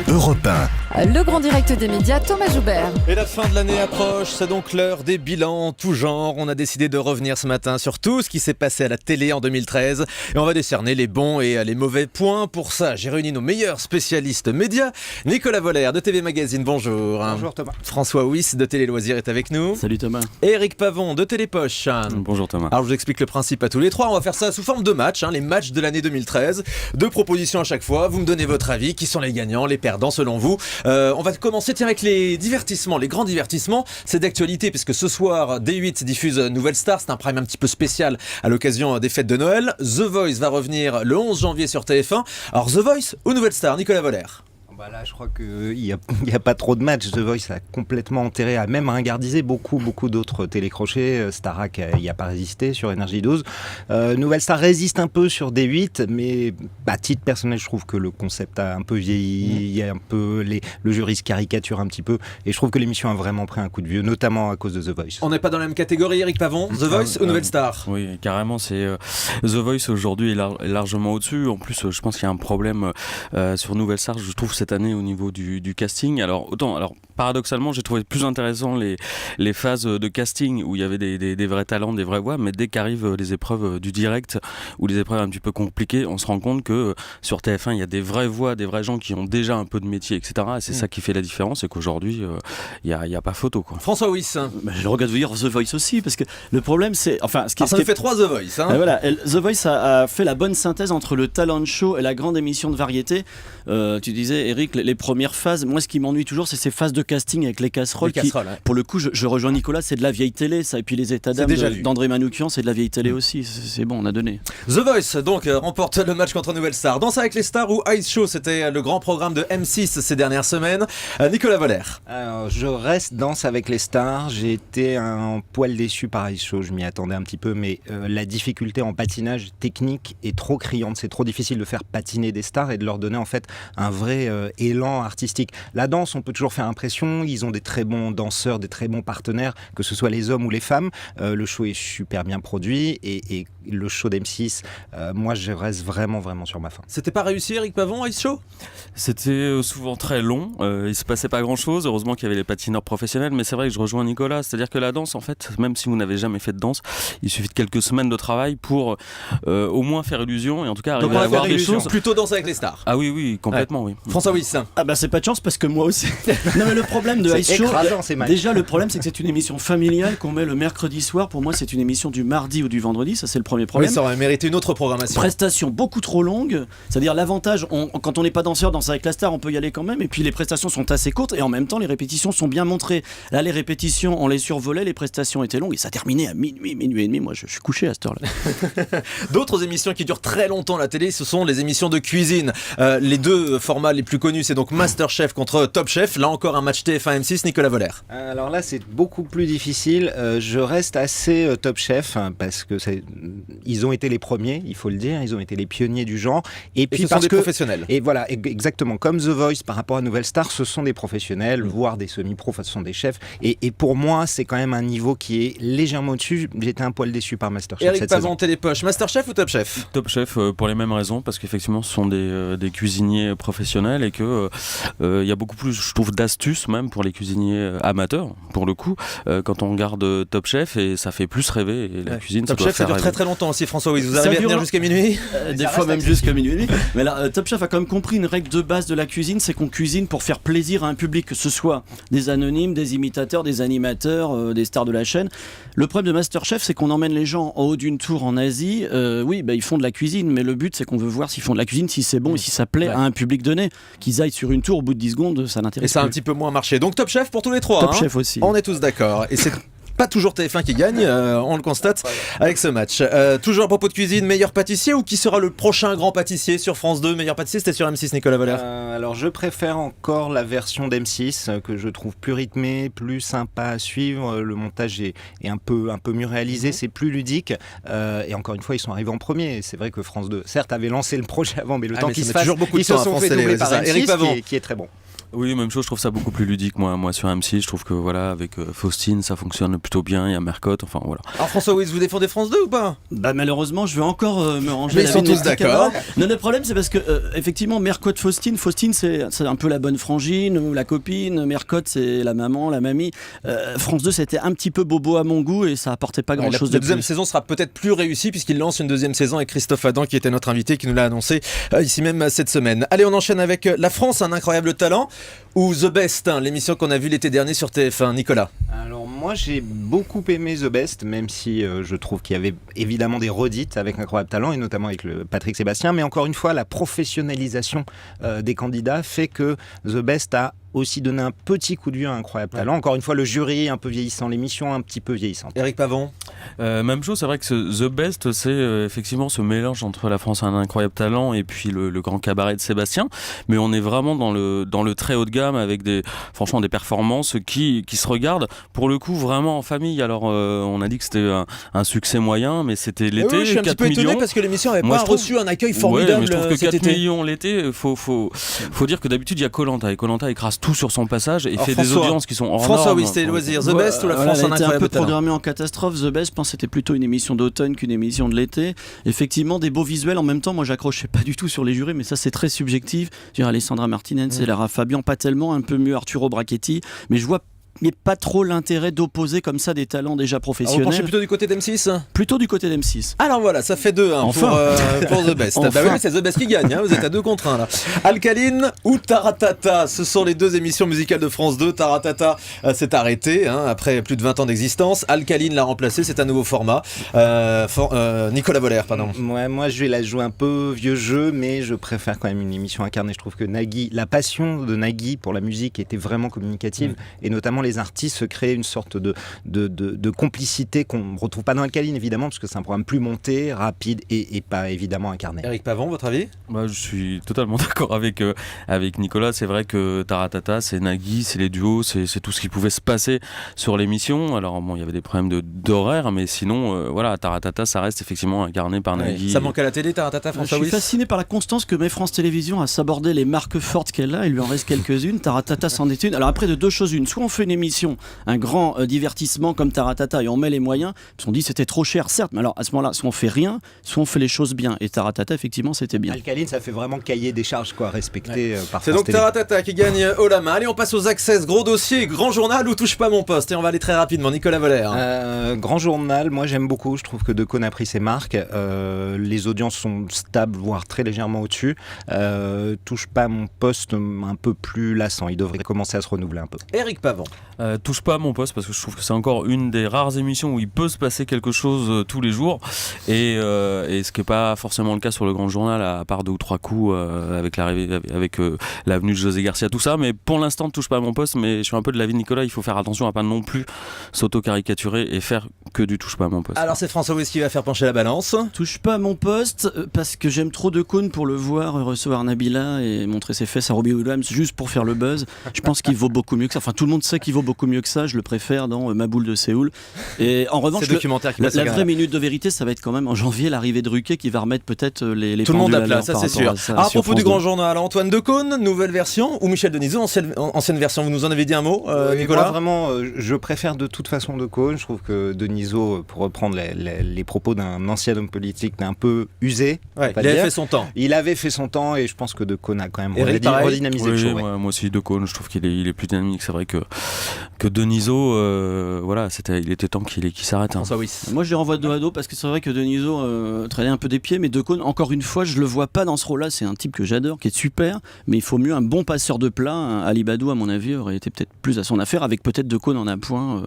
Europe 1. Le grand direct des médias, Thomas Joubert. Et la fin de l'année approche, c'est donc l'heure des bilans en tout genre. On a décidé de revenir ce matin sur tout ce qui s'est passé à la télé en 2013 et on va décerner les bons et les mauvais points. Pour ça, j'ai réuni nos meilleurs spécialistes médias. Nicolas Voller de TV Magazine, bonjour. Bonjour Thomas. François Wyss de Télé Loisirs est avec nous. Salut Thomas. Et Eric Pavon de Télépoche. Bonjour Thomas. Alors je vous explique le principe à tous les trois. On va faire ça sous forme de matchs, les matchs de l'année 2013. Deux propositions à chaque fois. Vous me donnez votre avis. Qui sont les gagnants, les perdants selon vous? On va commencer avec les divertissements, les grands divertissements. C'est d'actualité puisque ce soir, D8 diffuse Nouvelle Star. C'est un prime un petit peu spécial à l'occasion des fêtes de Noël. The Voice va revenir le 11 janvier sur TF1. Alors The Voice ou Nouvelle Star, Nicolas Voller? Là, je crois qu'il n'y a pas trop de matchs. The Voice a complètement enterré, a même ringardisé beaucoup d'autres télécrochets. Starac n'y a pas résisté sur Énergie 12. Nouvelle Star résiste un peu sur D8, mais à titre personnel, je trouve que le concept a un peu vieilli. Il y a un peu le jury se caricature un petit peu. Et je trouve que l'émission a vraiment pris un coup de vieux, notamment à cause de The Voice. On n'est pas dans la même catégorie, Eric Pavon? The Voice ou Nouvelle Star? Oui, carrément. The Voice aujourd'hui est largement au-dessus. En plus, je pense qu'il y a un problème sur Nouvelle Star. Je trouve cette année au niveau du casting. Alors paradoxalement, j'ai trouvé plus intéressant les phases de casting où il y avait des vrais talents, des vraies voix, mais dès qu'arrivent les épreuves du direct ou les épreuves un petit peu compliquées, on se rend compte que sur TF1, il y a des vraies voix, des vrais gens qui ont déjà un peu de métier, etc. Et c'est ça qui fait la différence, et qu'aujourd'hui, il y a pas photo, quoi. François Wyss. Je le regrette de vous dire The Voice aussi, parce que le problème c'est... ça nous fait 3 The Voice. Voilà, The Voice a fait la bonne synthèse entre le talent show et la grande émission de variété. Tu disais, Eric, les premières phases, moi ce qui m'ennuie toujours, c'est ces phases de casting avec les casseroles. Pour le coup, je rejoins Nicolas, c'est de la vieille télé, ça. Et puis les états d'âme d'André Manoukian, c'est de la vieille télé aussi. C'est bon, on a donné. The Voice, donc, remporte le match contre Nouvelle Star. Danse avec les stars ou Ice Show, c'était le grand programme de M6 ces dernières semaines. Nicolas Voller. Alors, je reste Danse avec les stars. J'ai été un poil déçu par Ice Show, je m'y attendais un petit peu, mais la difficulté en patinage technique est trop criante. C'est trop difficile de faire patiner des stars et de leur donner en fait un vrai élan artistique. La danse, on peut toujours faire impression. Ils ont des très bons danseurs, des très bons partenaires, que ce soit les hommes ou les femmes. Le show est super bien produit et le show d'M6, moi je reste vraiment sur ma fin. C'était pas réussi, Eric Pavon, Ice Show? C'était souvent très long, il se passait pas grand chose. Heureusement qu'il y avait les patineurs professionnels, mais c'est vrai que je rejoins Nicolas, c'est-à-dire que la danse, en fait, même si vous n'avez jamais fait de danse, il suffit de quelques semaines de travail pour au moins faire illusion, et en tout cas arriver à voir des choses. Plutôt Danse avec les stars. Ah oui, complètement, oui. François Wyss. C'est pas de chance, parce que moi aussi. Non, mais le problème de Ice Show, déjà le problème c'est que c'est une émission familiale qu'on met le mercredi soir. Pour moi, c'est une émission du mardi ou du vendredi, ça c'est le premier problème. Oui, ça aurait mérité une autre programmation. Prestations beaucoup trop longues, c'est-à-dire l'avantage, quand on n'est pas danseur, Danse avec la star, on peut y aller quand même, et puis les prestations sont assez courtes, et en même temps les répétitions sont bien montrées. Là, les répétitions, on les survolait, les prestations étaient longues, et ça terminait à minuit et demi. Moi, je suis couché à cette heure-là. D'autres émissions qui durent très longtemps à la télé, ce sont les émissions de cuisine. Les deux formats les plus connus, c'est donc Masterchef contre Top Chef. Là encore, un match TF1 M6, Nicolas Voller. Alors là, c'est beaucoup plus difficile. Je reste assez Top Chef, parce que ils ont été les premiers, il faut le dire, ils ont été les pionniers du genre. Et puis ce sont des professionnels. Et voilà, exactement. Comme The Voice par rapport à Nouvelle Star, ce sont des professionnels, voire des semi-pros, ce sont des chefs. Et pour moi, c'est quand même un niveau qui est légèrement au-dessus. J'étais un poil déçu par Masterchef. Eric Pavon, Télépoche, Masterchef ou Top Chef? Top Chef pour les mêmes raisons, parce qu'effectivement, ce sont des cuisiniers professionnels, et que il y a beaucoup plus, je trouve, d'astuces même pour les cuisiniers amateurs, pour le coup, quand on regarde Top Chef, et ça fait plus rêver, et la cuisine, Top Chef, ça dure très longtemps aussi, François Wyss. Vous arrivez à tenir jusqu'à minuit? Des fois même jusqu'à minuit et demi. Mais là, Top Chef a quand même compris une règle de base de la cuisine, c'est qu'on cuisine pour faire plaisir à un public, que ce soit des anonymes, des imitateurs, des animateurs, des stars de la chaîne. Le problème de Masterchef, c'est qu'on emmène les gens en haut d'une tour en Asie. Ils font de la cuisine, mais le but, c'est qu'on veut voir s'ils font de la cuisine, si c'est bon et si ça plaît à un public donné. Qu'ils aillent sur une tour au bout de 10 secondes, ça n'intéresse pas. Et ça a un petit peu moins marché. Donc Top Chef pour tous les trois. Top Chef aussi. On est tous d'accord. Et c'est pas toujours TF1 qui gagne, on le constate avec ce match. Toujours à propos de cuisine, meilleur pâtissier ou qui sera le prochain grand pâtissier sur France 2? Meilleur pâtissier, c'était sur M6, Nicolas Voller. Alors je préfère encore la version d'M6, que je trouve plus rythmée, plus sympa à suivre. Le montage est un peu mieux réalisé, c'est plus ludique. Et encore une fois, ils sont arrivés en premier. C'est vrai que France 2, certes, avait lancé le projet avant, mais le temps qu'ils se fassent, ils se sont fait doubler par M6, qui est très bon. Oui, même chose, je trouve ça beaucoup plus ludique, moi sur M6, je trouve que voilà, avec Faustine, ça fonctionne plutôt bien, il y a Mercotte, enfin voilà. Alors François Wiss, vous défendez France 2 ou pas? Bah malheureusement, je vais encore me ranger. Mais la ils sont vie de tous mes petits d'accord. camarades. Non, le problème c'est parce que effectivement, Mercotte, Faustine, c'est un peu la bonne frangine ou la copine. Mercotte, c'est la maman, la mamie. France 2, c'était un petit peu bobo à mon goût et ça apportait pas grand chose La de deuxième plus. saison sera peut-être plus réussie puisqu'il lance une deuxième saison avec Christophe Adam qui était notre invité, qui nous l'a annoncé ici même cette semaine. Allez, on enchaîne avec La France, un incroyable talent ou The Best, l'émission qu'on a vue l'été dernier sur TF1. Nicolas. Alors moi j'ai beaucoup aimé The Best, même si je trouve qu'il y avait évidemment des redites avec Incroyable Talent et notamment avec le Patrick Sébastien, mais encore une fois la professionnalisation des candidats fait que The Best a aussi donné un petit coup de vieux à Incroyable Talent. Encore une fois le jury un peu vieillissant, l'émission un petit peu vieillissante. Éric Pavon. Même chose, c'est vrai que The Best, c'est effectivement ce mélange entre La France a un incroyable talent et puis le grand cabaret de Sébastien, mais on est vraiment dans le très haut de gamme avec franchement des performances qui se regardent pour le coup vraiment en famille. Alors on a dit que c'était un succès moyen, mais c'était l'été, Oui, je suis un 4 petit peu étonné millions. parce que l'émission n'avait Moi, pas je trouve- reçu un accueil Ouais, formidable mais je trouve que cet 4 été. millions l'été, faut dire que d'habitude il y a Koh-Lanta et Koh-Lanta écrase tout sur son passage et Alors, fait François- des audiences qui sont hors François normes. Wiss, c'était loisirs. The Ouais, Best ou La voilà, France, elle un a été un peu incroyable talent? programmée en catastrophe. The Best, je pense que c'était plutôt une émission d'automne qu'une émission de l'été. Effectivement, des beaux visuels. En même temps, moi, j'accrochais pas du tout sur les jurés, mais ça, c'est très subjectif. Je veux dire, Alessandra Martinez, c'est Lara Fabian, pas tellement, un peu mieux Arturo Brachetti, mais je vois pas trop l'intérêt d'opposer comme ça des talents déjà Alors, vous penchez professionnels. plutôt du côté d'M6? Plutôt du côté d'M6. Alors voilà, ça fait 2-1 Enfin. pour The Best. Enfin. Bah oui, c'est The Best qui gagne, vous êtes à 2 contre 1 là. Alcaline ou Taratata, ce sont les deux émissions musicales de France 2. Taratata s'est arrêté après plus de 20 ans d'existence. Alcaline l'a remplacé, c'est un nouveau format. Nicolas Voller, pardon. Moi je vais la jouer un peu vieux jeu, mais je préfère quand même une émission incarnée. Je trouve que Nagui, la passion de Nagui pour la musique était vraiment communicative et notamment les artistes se créaient une sorte de complicité qu'on ne retrouve pas dans Alcaline évidemment parce que c'est un programme plus monté, rapide et pas évidemment incarné. Éric Pavon, votre avis? Bah, je suis totalement d'accord avec Nicolas. C'est vrai que Taratata, c'est Nagui, c'est les duos, c'est tout ce qui pouvait se passer sur l'émission. Alors bon, il y avait des problèmes d'horaire, mais sinon, voilà, Taratata, ça reste effectivement incarné par Nagui. Ça manque à la télé, Taratata, Je François suis Wiss? fasciné par la constance que met France Télévisions à s'aborder les marques fortes qu'elle a. Il lui en reste quelques-unes. Taratata s'en est une. Alors après, de deux choses une. Soit on fait une émission, un grand divertissement comme Taratata et on met les moyens. Parce qu'on dit c'était trop cher, certes. Mais alors à ce moment-là, soit on fait rien, soit on fait les choses bien. Et Taratata, effectivement, c'était bien. Alcaline, ça fait vraiment cahier des charges quoi, respecté par C'est France donc Télé. Taratata qui gagne haut la main. Allez, on passe aux access, gros dossier, grand journal ou touche pas mon poste. Et on va aller très rapidement. Nicolas Voller. Grand journal, moi j'aime beaucoup, je trouve que Decaune a pris ses marques, les audiences sont stables, voire très légèrement au-dessus. Touche pas à mon poste, un peu plus lassant, il devrait commencer à se renouveler un peu. Éric Pavon. Touche pas à mon poste parce que je trouve que c'est encore une des rares émissions où il peut se passer quelque chose tous les jours et ce qui n'est pas forcément le cas sur le grand journal à part 2 ou 3 coups avec l'arrivée avec l'avenue de José Garcia, tout ça, mais pour l'instant touche pas à mon poste. Mais je suis un peu de l'avis de Nicolas, il faut faire attention à pas non plus s'auto-caricaturer et faire que du touche pas à mon poste. Alors c'est François Wiss qui va faire pencher la balance. Touche pas à mon poste parce que j'aime trop Decaune pour le voir recevoir Nabila et montrer ses fesses à Robbie Williams juste pour faire le buzz. Je pense qu'il vaut beaucoup mieux que ça. Enfin, tout le monde sait qu'il vaut beaucoup mieux que ça. Je le préfère dans Ma boule de Séoul. Et en revanche, C'est documentaire qui passe au la Canada. vraie minute de vérité, ça va être quand même en janvier l'arrivée de Ruquier qui va remettre peut-être les Tout le monde pendules à à plat, l'heure ça par c'est sûr. rapport à ça À sur propos du France grand 2. journal, Antoine Decaune, nouvelle version ou Michel Denisot, ancienne version. Vous nous en avez dit un mot, Nicolas? Moi, vraiment, je préfère de toute façon Decaune. Je trouve que Denisot, pour reprendre les propos d'un ancien homme politique, d'un peu usé. Ouais, pas il avait dire. fait son temps. Il avait fait son temps et je pense que Decaune a quand même Eric, pareil. redynamisé le show. Ouais. Moi aussi Decaune, je trouve qu'il est plus dynamique. C'est vrai que Denisot, voilà, il était temps qu'il s'arrête. Hein. François Wiss. Moi je les renvoie dos à dos parce que c'est vrai que Denisot traînait un peu des pieds, mais Decaune, encore une fois, je le vois pas dans ce rôle-là. C'est un type que j'adore, qui est super, mais il faut mieux un bon passeur de plat. Ali Badou, à mon avis, aurait été peut-être plus à son affaire, avec peut-être Decaune en appoint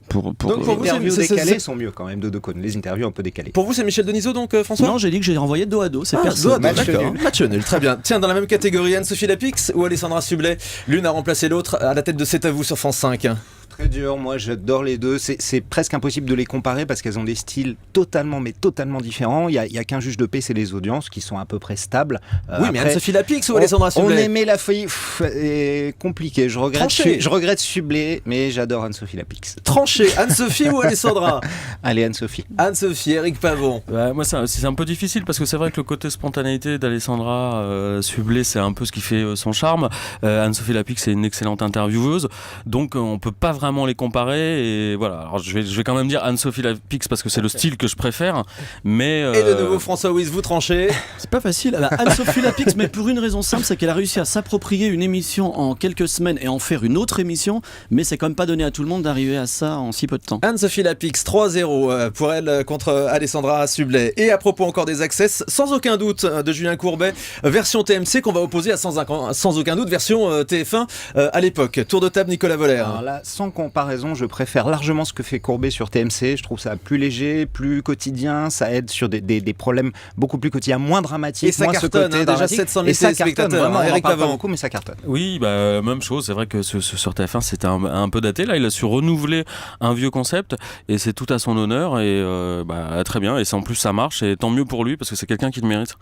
pour. Donc, pour Les vous, interviews c'est- décalées sont mieux quand même de Decaune. Les interviews un peu décalées. Pour vous, c'est Michel Denisot donc, François? Non, j'ai dit que j'ai renvoyé dos à dos, c'est Ah, personne. Match Match nul. Match nul, très bien. Tiens, dans la même catégorie, Anne-Sophie Lapix ou Alessandra Sublet, l'une a remplacé l'autre à la tête de C'est à vous sur France 5. Très dur, moi j'adore les deux. C'est presque impossible de les comparer parce qu'elles ont des styles totalement différents. Il y a qu'un juge de paix, c'est les audiences qui sont à peu près stables. Oui, mais Après, Anne-Sophie Lapix ou Alessandra on Sublet? aimait la feuille, compliqué. Je regrette Sublet, mais j'adore Anne-Sophie Lapix. Tranché, Anne-Sophie ou Alessandra? Allez Anne-Sophie. Anne-Sophie, Eric Pavon. Moi, c'est un peu difficile parce que c'est vrai que le côté spontanéité d'Alessandra Sublet, c'est un peu ce qui fait son charme. Anne-Sophie Lapix, c'est une excellente intervieweuse, donc on peut pas vraiment les comparer. Et voilà. Alors je vais quand même dire Anne-Sophie Lapix parce que c'est le style que je préfère. Mais Et de nouveau François Wyss, vous tranchez. C'est pas facile. Anne-Sophie Lapix, mais pour une raison simple, c'est qu'elle a réussi à s'approprier une émission en quelques semaines et en faire une autre émission, mais c'est quand même pas donné à tout le monde d'arriver à ça en si peu de temps. Anne-Sophie Lapix, 3-0 pour elle contre Alessandra Sublet. Et à propos encore des access, sans aucun doute de Julien Courbet, version TMC qu'on va opposer à sans aucun doute version TF1 à l'époque. Tour de table, Nicolas Voller. Alors là, sans comparaison, je préfère largement ce que fait Courbet sur TMC. Je trouve ça plus léger, plus quotidien. Ça aide sur des problèmes beaucoup plus quotidiens, moins dramatiques. Et ça moins cartonne, ce côté déjà dramatique. 700 000 et ça cartonne, téléspectateurs. vraiment, on en Eric parle pas Pavon. beaucoup, mais ça cartonne. oui, même chose. C'est vrai que sur TF1, c'était un peu daté. Là, il a su renouveler un vieux concept et c'est tout à son honneur. Et très bien. Et en plus, ça marche. Et tant mieux pour lui parce que c'est quelqu'un qui le mérite.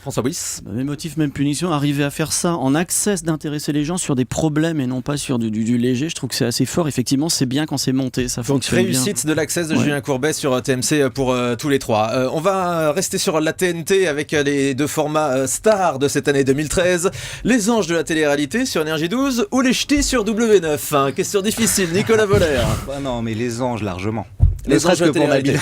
François Wyss. Même motif, même punition, arriver à faire ça en access, d'intéresser les gens sur des problèmes et non pas sur du léger, je trouve que c'est assez fort. Effectivement, c'est bien quand c'est monté, ça Donc fonctionne réussite bien. de l'access de Julien Courbet sur TMC pour tous les trois. On va rester sur la TNT avec les deux formats stars de cette année 2013. Les anges de la télé-réalité sur Énergie 12 ou les ch'tis sur W9. Question difficile, Nicolas Voller. Non, mais les anges, largement. Les anges de la pour télé-réalité.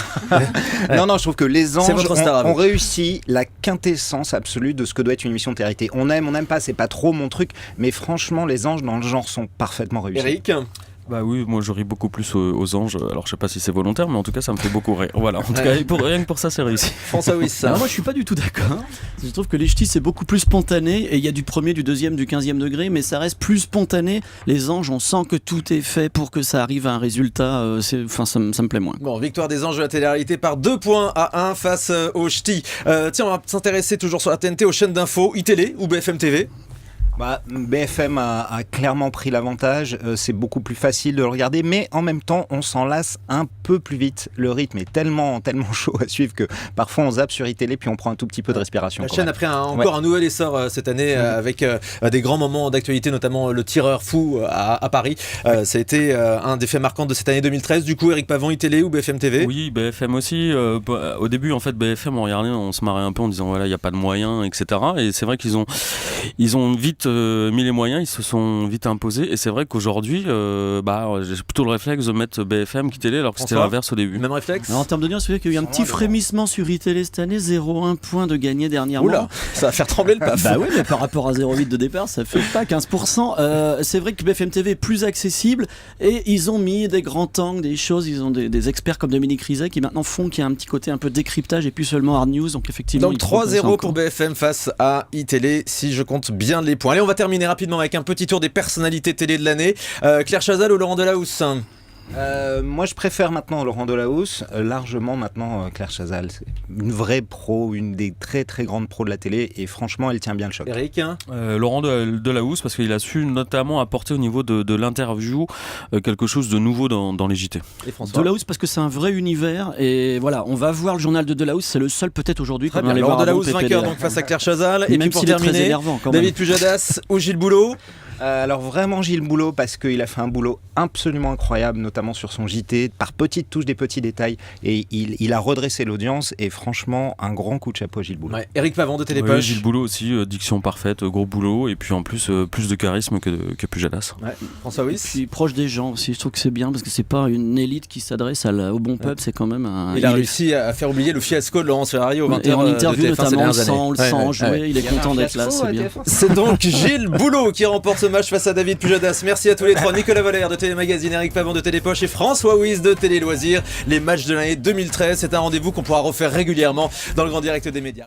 Non, je trouve que les C'est anges votre star à vous. ont réussi la quintessence absolue de ce que doit être une émission de télé-réalité. On n'aime pas, c'est pas trop mon truc, mais franchement, les anges dans le genre sont parfaitement réussis. Eric. Bah oui, moi je ris beaucoup plus aux anges. Alors je sais pas si c'est volontaire, mais en tout cas ça me fait beaucoup rire. Voilà, en tout cas rien que pour ça c'est réussi. François Wyss. Alors moi je suis pas du tout d'accord. Je trouve que les ch'tis c'est beaucoup plus spontané et il y a du premier, du deuxième, du 15e degré, mais ça reste plus spontané. Les anges, on sent que tout est fait pour que ça arrive à un résultat. Ça me plaît moins. Bon, victoire des anges de la télé-réalité par 2 points à 1 face aux ch'tis. Tiens, on va s'intéresser toujours sur la TNT aux chaînes d'infos, iTélé ou BFM TV. BFM a clairement pris l'avantage, c'est beaucoup plus facile de le regarder, mais en même temps on s'en lasse un peu plus vite. Le rythme est tellement chaud à suivre que parfois on zappe sur iTélé puis on prend un tout petit peu de respiration. La quand chaîne même. a pris encore un nouvel essor cette année avec des grands moments d'actualité, notamment le tireur fou à Paris. Ça a été un des faits marquants de cette année 2013. Du coup, Eric Pavon, iTélé ou BFM TV? Oui, BFM aussi. Au début, en fait, BFM, on regardait, on se marrait un peu en disant voilà, il n'y a pas de moyens, etc. Et c'est vrai qu'ils ont vite mis les moyens, ils se sont vite imposés. Et c'est vrai qu'aujourd'hui, j'ai plutôt le réflexe de mettre BFM qui télé, alors que c'était François, l'inverse au début. Même réflexe? Alors, en termes d'audience, c'est vrai qu'il y a eu un petit frémissement sur iTélé cette année, 0,1 point de gagné dernièrement. Oula, ça va faire trembler le paf. Bah oui, mais par rapport à 0,8 de départ, ça fait pas 15%. C'est vrai que BFM TV est plus accessible et ils ont mis des grands angles, des choses. Ils ont des experts comme Dominique Rizet qui maintenant font qu'il y a un petit côté un peu décryptage et plus seulement hard news. Donc effectivement, Donc 3-0 pour BFM face à iTélé, si je compte bien les points. Allez, on va terminer rapidement avec un petit tour des personnalités télé de l'année. Claire Chazal ou Laurent Delahousse? Moi je préfère maintenant Laurent Delahousse, largement maintenant Claire Chazal. C'est une vraie pro, une des très très grandes pros de la télé et franchement elle tient bien le choc. Eric? Laurent Delahousse, parce qu'il a su notamment apporter au niveau de l'interview quelque chose de nouveau dans les JT. Et François? Delahousse parce que c'est un vrai univers et voilà, on va voir le journal de Delahousse, c'est le seul peut-être aujourd'hui Très qu'on bien, allait Laurent voir avant Delahousse PPD. vainqueur donc face à Claire Chazal. Et puis Même pour s'il est très terminer, énervant quand même. David Pujadas ou Gilles Boulot? Alors vraiment Gilles Boulot parce qu'il a fait un boulot absolument incroyable, notamment sur son JT, par petites touches, des petits détails, et il a redressé l'audience et franchement un grand coup de chapeau à Gilles Boulot. Ouais. Eric Pavon de Oui, Télépoche. Gilles Boulot aussi, diction parfaite, gros boulot, et puis en plus plus de charisme que Pujadas. Ouais. François Et Wyss. puis proche des gens aussi, je trouve que c'est bien parce que c'est pas une élite qui s'adresse au bon peuple, c'est quand même un. Il a réussi à faire oublier le fiasco de Laurence Ferrari au 20h Et en interview de TF1 ces notamment, dernières années. on le sent en jouer, il est content d'être là, c'est bien. C'est donc Gilles Boulot qui remporte ce match face à David Pujadas. Merci à tous les trois. Nicolas Voller de Télémagazine, Eric Pavon de Télépoche et François Wyss de Télé Loisirs. Les matchs de l'année 2013, c'est un rendez-vous qu'on pourra refaire régulièrement dans le grand direct des médias.